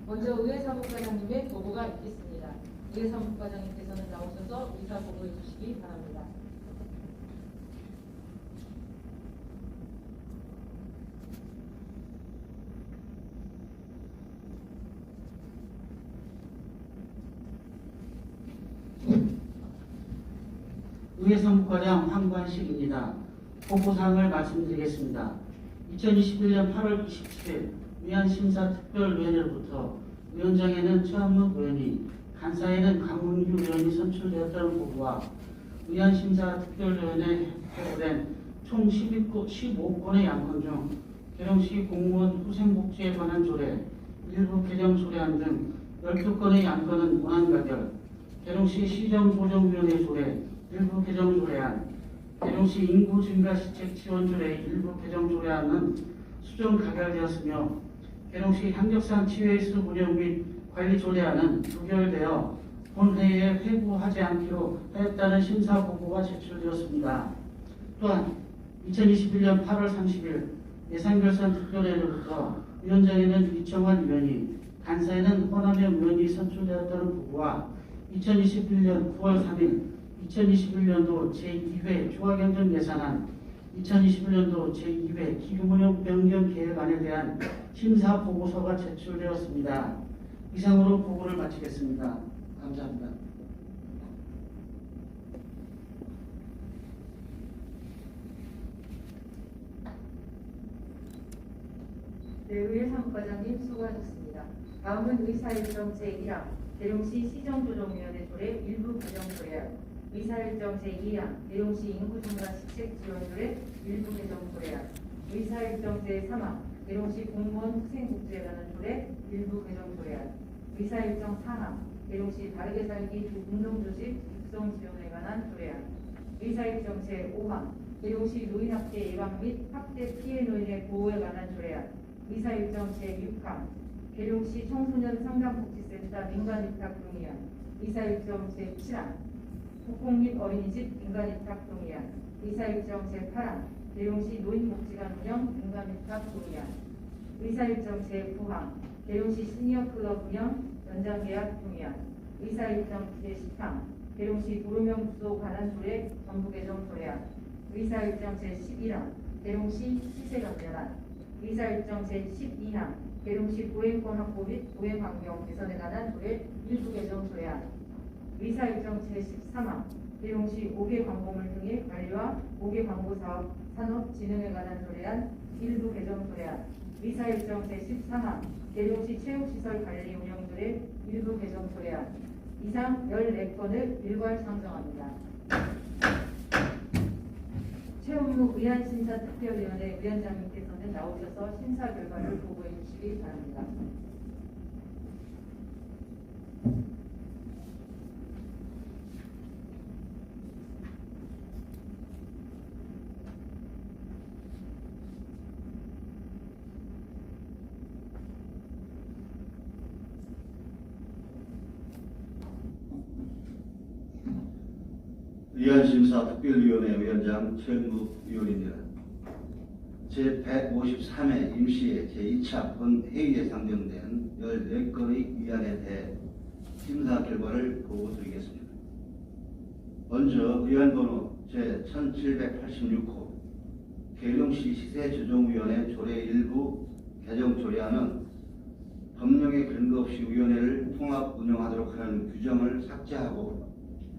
먼저 의회 사무과장님의 보고가 있겠습니다. 의회 사무과장님께서는 나오셔서 의사 보고해 주시기 바랍니다. 의회 사무과장 황관식입니다. 보고사항을 말씀드리겠습니다. 2021년 8월 27일 위안심사특별위원회로부터 위원장에는 최한목 의원이, 간사에는 강문규 의원이 선출되었다는 보고와 위안심사특별위원회에 회부된 총 15건의 양건 중 계룡시 공무원 후생복지에 관한 조례, 일부 개정 조례안 등 12건의 양건은 무난가결, 계룡시 시정조정위원회 조례, 일부 개정 조례안, 계룡시 인구 증가 시책 지원 조례 일부 개정 조례안은 수정 가결되었으며, 계룡시 향적산 치유회수 운영 및 관리 조례안은 부결되어 본회의에 회부하지 않기로 하였다는 심사 보고가 제출되었습니다. 또한 2021년 8월 30일 예산결산 특별회로부터 위원장에는 이청환 위원이, 간사에는 허남영 의원이 선출되었다는 보고와 2021년 9월 3일 2021년도 제2회 조화경정예산안, 2021년도 제2회 기금운용 변경 계획안에 대한 심사 보고서가 제출되었습니다. 이상으로 보고를 마치겠습니다. 감사합니다. 네, 의회 사무과장님 수고하셨습니다. 다음은 의사일정 제1항 계룡시 시정조정위원회 조례 일부 개정 조례안, 의사일정 제2항 계룡시 인구증가 시책 지원 조례 일부 개정 조례안, 의사일정 제3항 계룡시 공무원 후생복지에 관한 조례 일부 개정 조례안, 의사일정 4항 계룡시 바르게 살기 공동조직 육성 지원에 관한 조례안, 의사일정 제5항 계룡시 노인학대 예방 및 학대 피해 노인의 보호에 관한 조례안, 의사일정 제6항 계룡시 청소년 상담복지센터 민간위탁 동의안, 의사일정 제7항 국공 및 어린이집 민간위탁 동의안, 의사일정 제8항 계룡시 노인복지관 운영 민간위탁 동의안, 의사일정 제9항 계룡시 시니어클럽 운영 연장계약 동의안, 의사일정 제10항 계룡시 도로명 주소 관한 조례 전부 개정 조례안, 의사일정 제11항 계룡시 시세관련안, 의사일정 제12항 계룡시 보행권 확보 및 보행환경 개선에 관한 조례 일부 개정 조례안, 의사일정 제13항 계룡시 5개 광고물 등의 관리와 5개 광고 사업 산업 진흥에 관한 조례안 일부 개정 조례안, 의사일정 제14항 계룡시 체육시설 관리 운영 조례 일부 개정 조례안, 이상 14건을 일괄 상정합니다. 최원묵 위안심사특별위원회 위원장님께서는 나오셔서 심사 결과를 보고해 주시기 바랍니다. 위안심사특별위원회 위원장 최은국 위원입니다. 제153회 임시회 제2차 본회의에 상정된 14건의 위안에 대해 심사 결과를 보고드리겠습니다. 먼저 위안번호 제1786호 계룡시 시세조정위원회 조례 일부 개정 조례안은 법령에 근거 없이 위원회를 통합 운영하도록 하는 규정을 삭제하고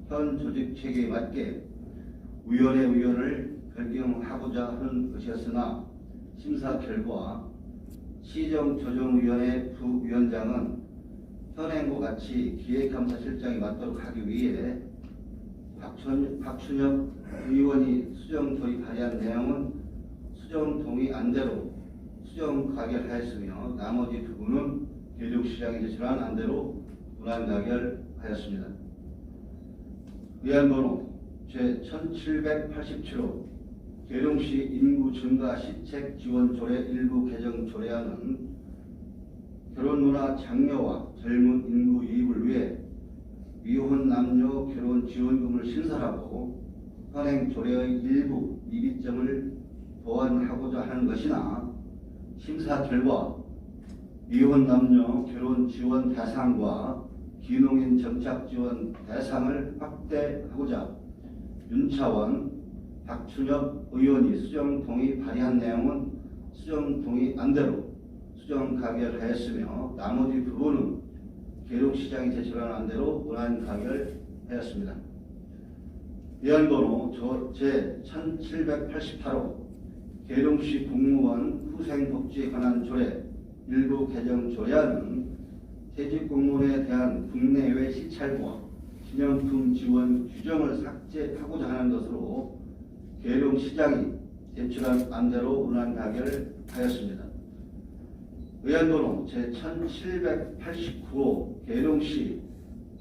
현 조직 체계에 맞게 위원회 위원을 변경하고자 하는 것이었으나, 심사 결과 시정조정위원회 부위원장은 현행과 같이 기획감사실장이 맡도록 하기 위해 박춘혁 의원이 수정 도입하려는 내용은 수정 동의 안대로 수정 가결하였으며, 나머지 부분은 계룡시장이 제출한 안대로 무난 가결하였습니다. 위안번호 제1787호 계룡시 인구 증가 시책 지원 조례 일부 개정 조례안은 결혼문화 장려와 젊은 인구 유입을 위해 미혼 남녀 결혼 지원금을 신설하고 현행 조례의 일부 미비점을 보완하고자 하는 것이나, 심사 결과 미혼 남녀 결혼 지원 대상과 기농인 정착 지원 대상을 확대하고자 윤차원, 박춘혁 의원이 수정 동의 발의한 내용은 수정 동의 안대로 수정 가결하였으며 나머지 부분은 계룡시장이 제출한 안대로 원안 가결하였습니다. 위안번호 제1788호 계룡시 공무원 후생복지에 관한 조례 일부 개정 조례안은 퇴직 공무원에 대한 국내외 시찰과 기념품 지원 규정을 삭제하고자 하는 것으로 계룡시장이 제출한 안대로 원안 가결하였습니다. 의안번호 제1789호 계룡시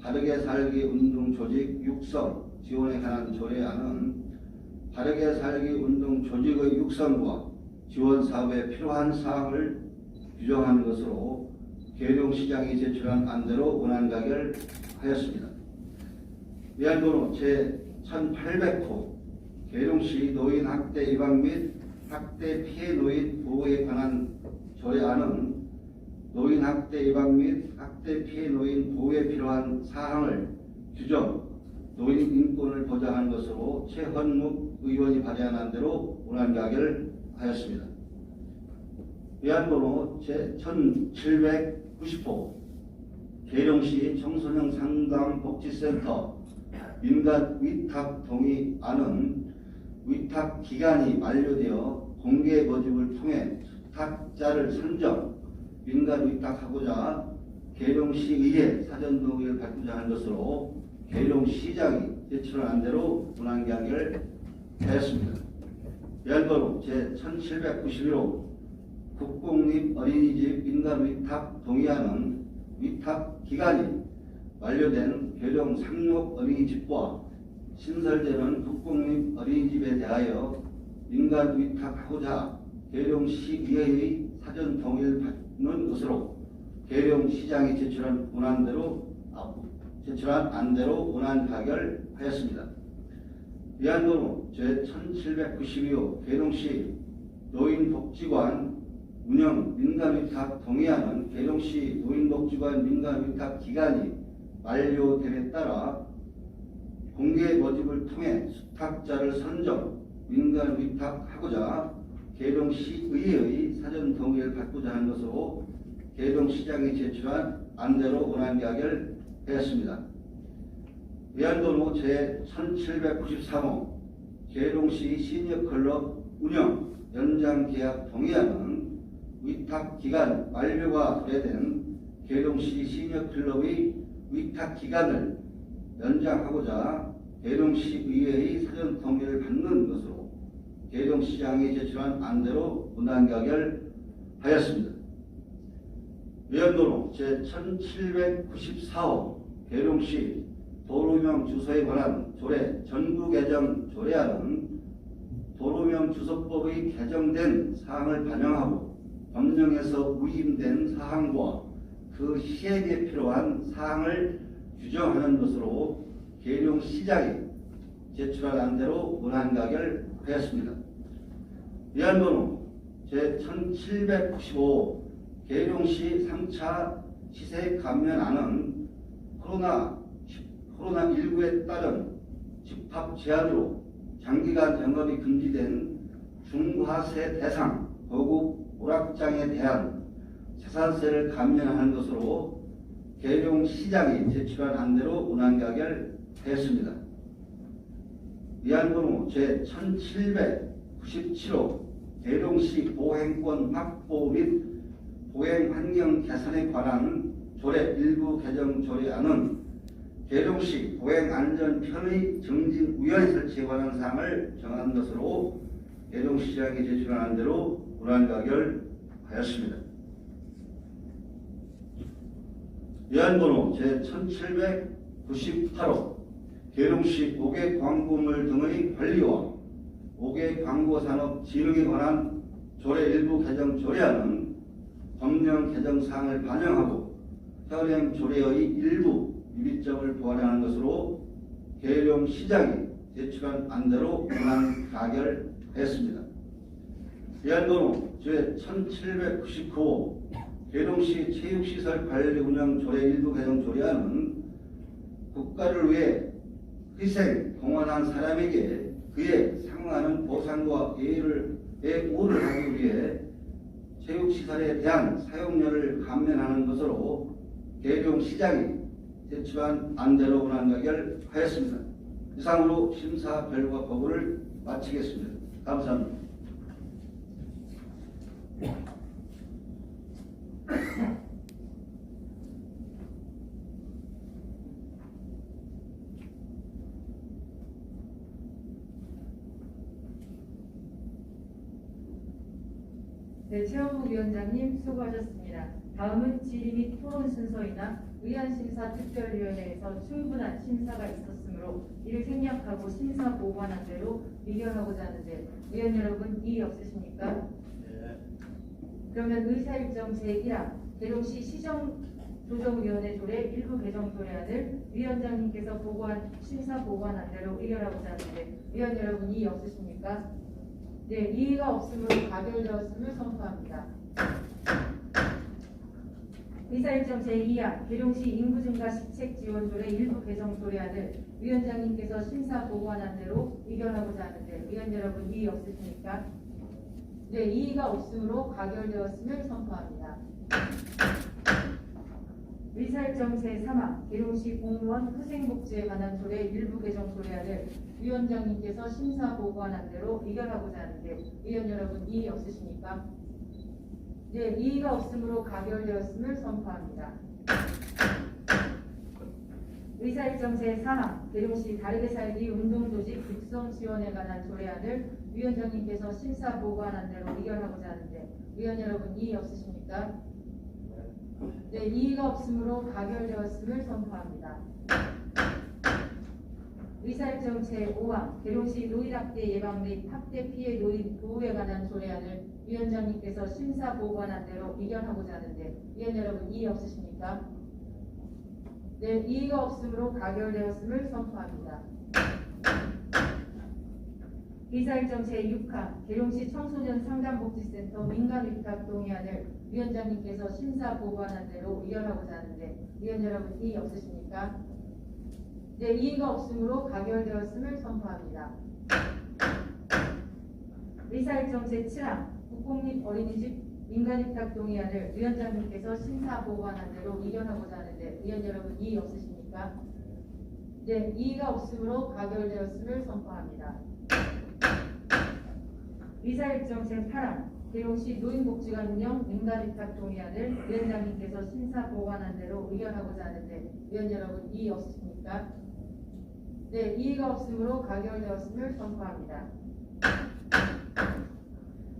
바르게 살기 운동 조직 육성 지원에 관한 조례안은 바르게 살기 운동 조직의 육성과 지원 사업에 필요한 사항을 규정하는 것으로 계룡시장이 제출한 안대로 원안 가결하였습니다. 위안번호 제1800호 계룡시 노인 학대 예방 및 학대 피해 노인 보호에 관한 조례안은 노인 학대 예방 및 학대 피해 노인 보호에 필요한 사항을 규정, 노인 인권을 보장하는 것으로 최헌묵 의원이 발의한 안대로 원안 가결하였습니다. 위안번호 제1790호 계룡시 청소년 상담 복지센터 민간 위탁 동의안은 위탁 기간이 만료되어 공개 모집을 통해 수탁자를 선정, 민간 위탁하고자 계룡시의회 사전 동의를 받고자 하는 것으로 계룡시장이 제출한 안대로 원안 가결하였습니다. 위안번호 제1791호 국공립 어린이집 민간 위탁 동의안은 위탁 기간이 만료된 계룡 상록 어린이집과 신설되는 국공립 어린이집에 대하여 민간 위탁하고자 계룡시의회의 사전 동의를 받는 것으로 계룡시장이 제출한 안대로 원안 가결하였습니다. 위안번호 제1792호 계룡시 노인복지관 운영 민간위탁 동의안은 계룡시 노인복지관 민간위탁 기간이 만료됨에 따라 공개 모집을 통해 수탁자를 선정, 민간위탁하고자 계룡시의회의 사전 동의를 받고자 하는 것으로 계룡시장이 제출한 안대로 원안 가결하였습니다. 위안번호 제1793호 계룡시 시니어클럽 운영 연장 계약 동의안은 위탁 기간 만료가 도래된 계룡시 시니어클럽의 위탁 기간을 연장하고자 계룡시의회의 사전 동의를 받는 것으로 계룡시장이 제출한 안대로 원안 가결하였습니다. 위안번호 제1794호 계룡시 도로명 주소에 관한 조례 전구 개정 조례안은 도로명 주소법의 개정된 사항을 반영하고 법령에서 위임된 사항과 그 시행에 필요한 사항을 규정하는 것으로 계룡시장이 제출한 안대로 원안 가결하였습니다. 위안번호 제1795 계룡시 3차 시세 감면안은 코로나19에 따른 집합 제한으로 장기간 영업이 금지된 중과세 대상 고급 오락장에 대한 재산세를 감면하는 것으로 계룡시장이 제출한 안대로 원안 가결하였습니다. 위안번호 제1797호 계룡시 보행권 확보 및 보행 환경 개선에 관한 조례 일부 개정 조례안은 계룡시 보행 안전 편의 증진 위원회 설치에 관한 사항을 정한 것으로 계룡시장이 제출한 안대로 원안 가결하였습니다. 위안번호 제1798호 계룡시 5개 광고물 등의 관리와 5개 광고산업 진흥에 관한 조례 일부 개정 조례안은 법령 개정 사항을 반영하고 현행 조례의 일부 유리점을 보완하는 것으로 계룡시장이 제출한 안대로 원안 가결했습니다. 위안번호 제1799호 계룡시 체육시설 관리 운영 조례 일부 개정 조례안은 국가를 위해 희생, 공헌한 사람에게 그에 상응하는 보상과 예우를 하기 위해 체육시설에 대한 사용료를 감면하는 것으로 계룡시장이 제출한 안대로 운항가결하였습니다. 이상으로 심사 결과 보고를 마치겠습니다. 감사합니다. 네, 최원목 위원장님 수고하셨습니다. 다음은 질의 및 토론 순서이나 의안심사특별위원회에서 충분한 심사가 있었으므로 이를 생략하고 심사 보고한 대로 의결하고자 하는데 위원 여러분 이의 없으십니까? 그러면 의사일정 제1항 계룡시 시정조정위원회 조례 일부 개정 조례안을 위원장님께서 심사 보고한 대로 의결하고자 하는데 위원 여러분 이의 없으십니까? 네, 이의가 없으므로 가결되었음을 선포합니다. 의사일정 제2항 계룡시 인구증가 시책지원조례 일부 개정 조례안을 위원장님께서 심사 보고한 대로 의결하고자 하는데 위원 여러분 이의 없으십니까? 네, 이의가 없으므로 가결되었음을 선포합니다. 의사일정 제3항 계룡시 공무원 후생복지에 관한 조례 일부 개정 조례안을 위원장님께서 심사 보고한 대로 의결하고자 하는데 위원 여러분 이의 없으십니까? 네, 이의가 없으므로 가결되었음을 선포합니다. 의사일정 제4항 계룡시 다르게 살기 운동조직 육성 지원에 관한 조례안을 위원장님께서 심사 보고한 대로 의결하고자 하는데 위원 여러분 이의 없으십니까? 네, 이의가 없으므로 가결되었음을 선포합니다. 의사일정 제5항 계룡시 노인학대 예방 및 학대 피해 노인 보호에 관한 조례안을 위원장님께서 심사 보고한 대로 의결하고자 하는데 위원 여러분 이의 없으십니까? 네, 이의가 없으므로 가결되었음을 선포합니다. 의사일정 제6항 계룡시 청소년 상담복지센터 민간위탁 동의안을 위원장님께서 심사 보고한 대로 의결하고자 하는데 위원 여러분 이의 없으십니까? 네, 이의가 없으므로 가결되었음을 선포합니다. 의사일정 제7항 국공립 어린이집 민간위탁 동의안을 위원장님께서 심사 보고한 대로 의결하고자 하는데 위원 여러분 이의 없으십니까? 네, 이의가 없으므로 가결되었음을 선포합니다. 의사일정 제8항 계룡시 노인복지관 운영 민간위탁 동의안을 위원장님께서 심사 보고한 대로 의결하고자 하는데 위원 여러분 이의 없으십니까? 네, 이의가 없으므로 가결되었음을 선포합니다.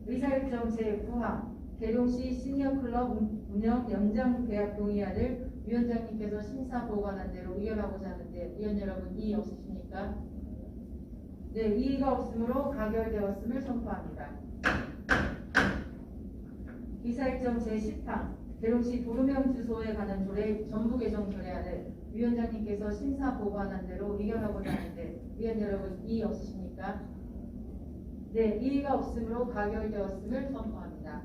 의사일정 제9항 계룡시 시니어클럽 운영 연장 계약 동의안을 위원장님께서 심사 보고한 대로 의결하고자 하는데 위원 여러분 이의 없으십니까? 네, 이의가 없으므로 가결되었음을 선포합니다. 의사일정 제10항 계룡시 도로명 주소에 관한 조례 전부 개정 조례안을 위원장님께서 심사 보고한 대로 의결하고자 하는데 위원 여러분 이의 없으십니까? 네, 이의가 없으므로 가결되었음을 선포합니다.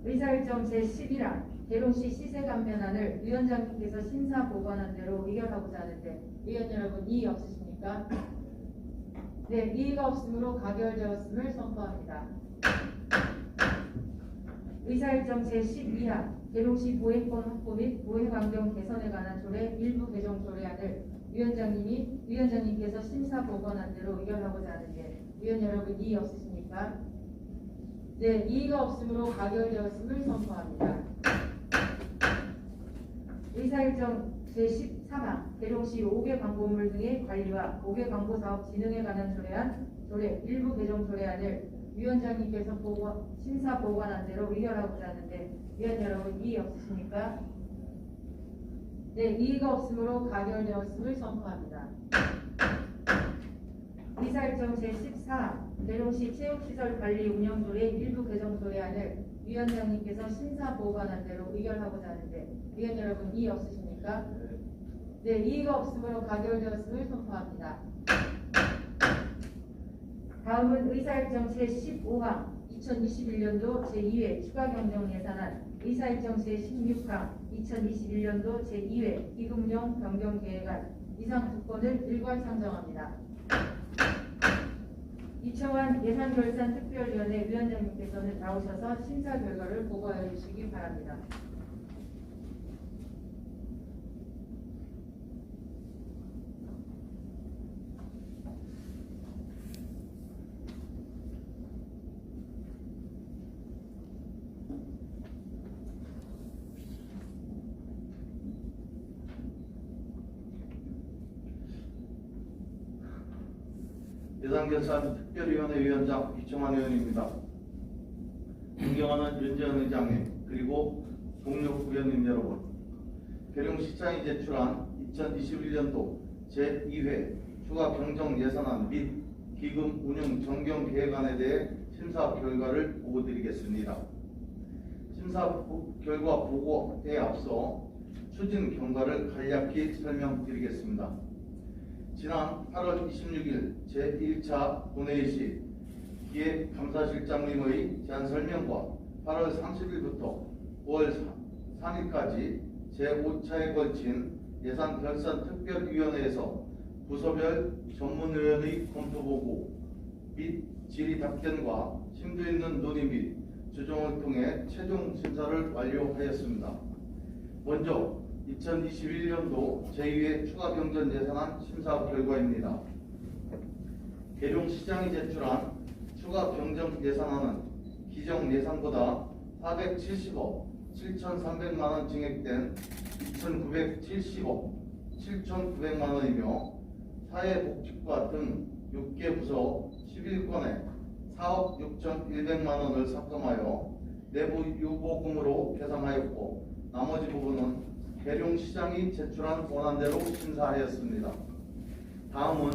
의사일정 제11항 계룡시 시세 감면안을 위원장님께서 심사 보고한 대로 의결하고자 하는데 위원 여러분 이의 없으십니까? 네, 이의가 없으므로 가결되었음을 선포합니다. 의사일정 제12항 계룡시 보행권 확보 및 보행환경 개선에 관한 조례 일부 개정 조례안을 위원장님께서 심사 보고한 대로 의결하고자 하는데 위원 여러분 이의 없으십니까? 네, 이의가 없으므로 가결되었음을 선포합니다. 의사일정 제13항 계룡시 5개 광고물 등의 관리와 5개 광고 사업 진흥에 관한 조례 일부 개정 조례안을 위원장님께서 심사 보고한 대로 의결하고자 하는데 위원 여러분 이의 없으십니까? 네, 이의가 없으므로 가결되었음을 선포합니다. 의사일정 제14항 계룡시 체육시설 관리 운영 조례 일부 개정 조례안을 위원장님께서 심사 보고한 대로 의결하고자 하는데 위원 여러분 이의 없으십니까? 네, 이의가 없으므로 가결되었음을 선포합니다. 다음은 의사일정 제15항 2021년도 제2회 추가 경정 예산안 의사일정 제16항 2021년도 제2회 기금운용 변경 계획안 이상 두 건을 일괄 상정합니다. 이청환 예산결산특별위원회 위원장님께서는 나오셔서 심사 결과를 보고하여 주시기 바랍니다. 예산결산특별위원회 위원장 이청환 의원입니다. 존경하는 윤재현 의장님 그리고 동료 의원님 여러분, 계룡시장이 제출한 2021년도 제2회 추가 경정 예산안 및 기금 운용 변경 계획안에 대해 심사 결과를 보고드리겠습니다. 심사 결과 보고에 앞서 추진 경과를 간략히 설명드리겠습니다. 지난 8월 26일 제1차 본회의 시 기획감사실장님의 제안 설명과 8월 30일부터 9월 3일까지 제5차에 걸친 예산결산특별위원회에서 부서별 전문위원의 검토보고 및 질의 답변과 심도 있는 논의 및 조정을 통해 최종 심사를 완료하였습니다. 먼저 2021년도 제2회 추가 경정 예산안 심사 결과입니다. 계룡시장이 제출한 추가 경정 예산안은 기정 예산보다 470억 7,300만원 증액된 2,970억 7,900만원이며 사회복지과 등 6개 부서 11건에 4억 6,100만원을 삭감하여 내부 유보금으로 계산하였고, 나머지 부분은 계룡시장이 제출한 원안대로 심사하였습니다. 다음은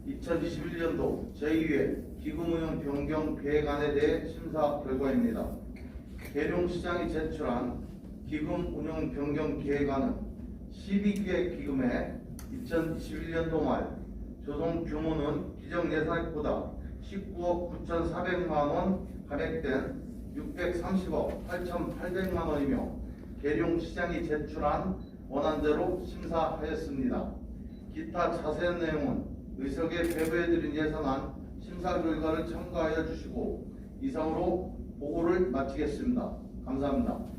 2021년도 제2회 기금운용 변경 계획안에 대해 심사 결과입니다. 계룡시장이 제출한 기금운용 변경 계획안은 12개 기금에 2021년도 말 조성 규모는 기정 예산액보다 19억 9,400만원 감액된 630억 8,800만원이며 계룡시장이 제출한 원안대로 심사하였습니다. 기타 자세한 내용은 의석에 배부해드린 예산안 심사 결과를 참고하여 주시고 이상으로 보고를 마치겠습니다. 감사합니다.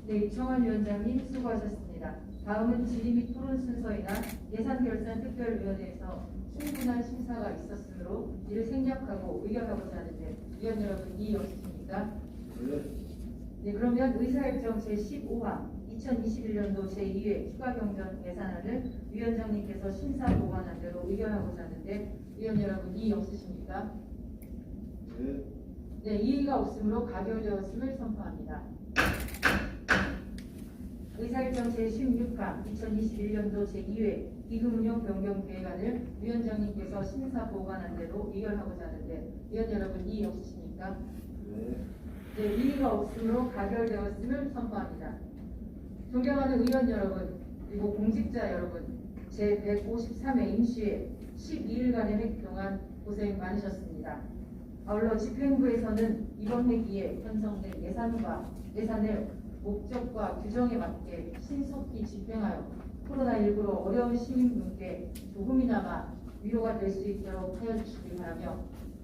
네, 이청환 위원장님 수고하셨습니다. 다음은 질의 및 토론 순서이나 예산결산특별위원회에서 충분한 심사가 있었으므로 이를 생략하고 의결하고자 하는데 위원 여러분 이의 없으십니까? 네, 그러면 의사일정 제15항 2021년도 제2회 추가 경정 예산안을 위원장님께서 심사 보관한 대로 의결하고자 하는데 위원 여러분 이의 없으십니까? 네, 이의가 없으므로 가결되었음을 선포합니다. 의사일정 제16항 2021년도 제2회 기금운용 변경 계획안을 위원장님께서 심사 보관한 대로 의결하고자 하는데 위원 여러분 이의 없으십니까? 네, 이의가 없으므로 가결되었음을 선포합니다. 존경하는 의원 여러분 그리고 공직자 여러분, 제153회 임시회 12일간의 회 동안 고생 많으셨습니다. 아울러 집행부에서는 이번 회기에 편성된 예산을 목적과 규정에 맞게 신속히 집행하여 코로나19로 어려운 시민분께 조금이나마 위로가 될 수 있도록 하여 주시기 바라며,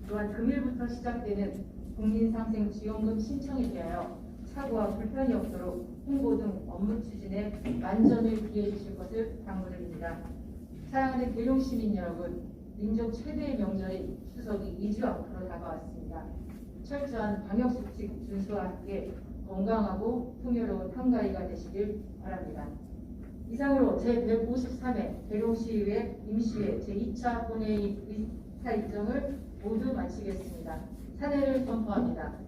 또한 금일부터 시작되는 국민상생지원금 신청에 대하여 사고와 불편이 없도록 홍보 등 업무 추진에 만전을 기해 주실 것을 당부드립니다. 사랑하는 계룡시민 여러분, 민족 최대의 명절인 추석이 2주 앞으로 다가왔습니다. 철저한 방역수칙 준수와 함께 건강하고 풍요로운 한가위가 되시길 바랍니다. 이상으로 제153회 계룡시의회 임시회 제2차 본회의 의사 일정을 모두 마치겠습니다. 사례를 선포합니다.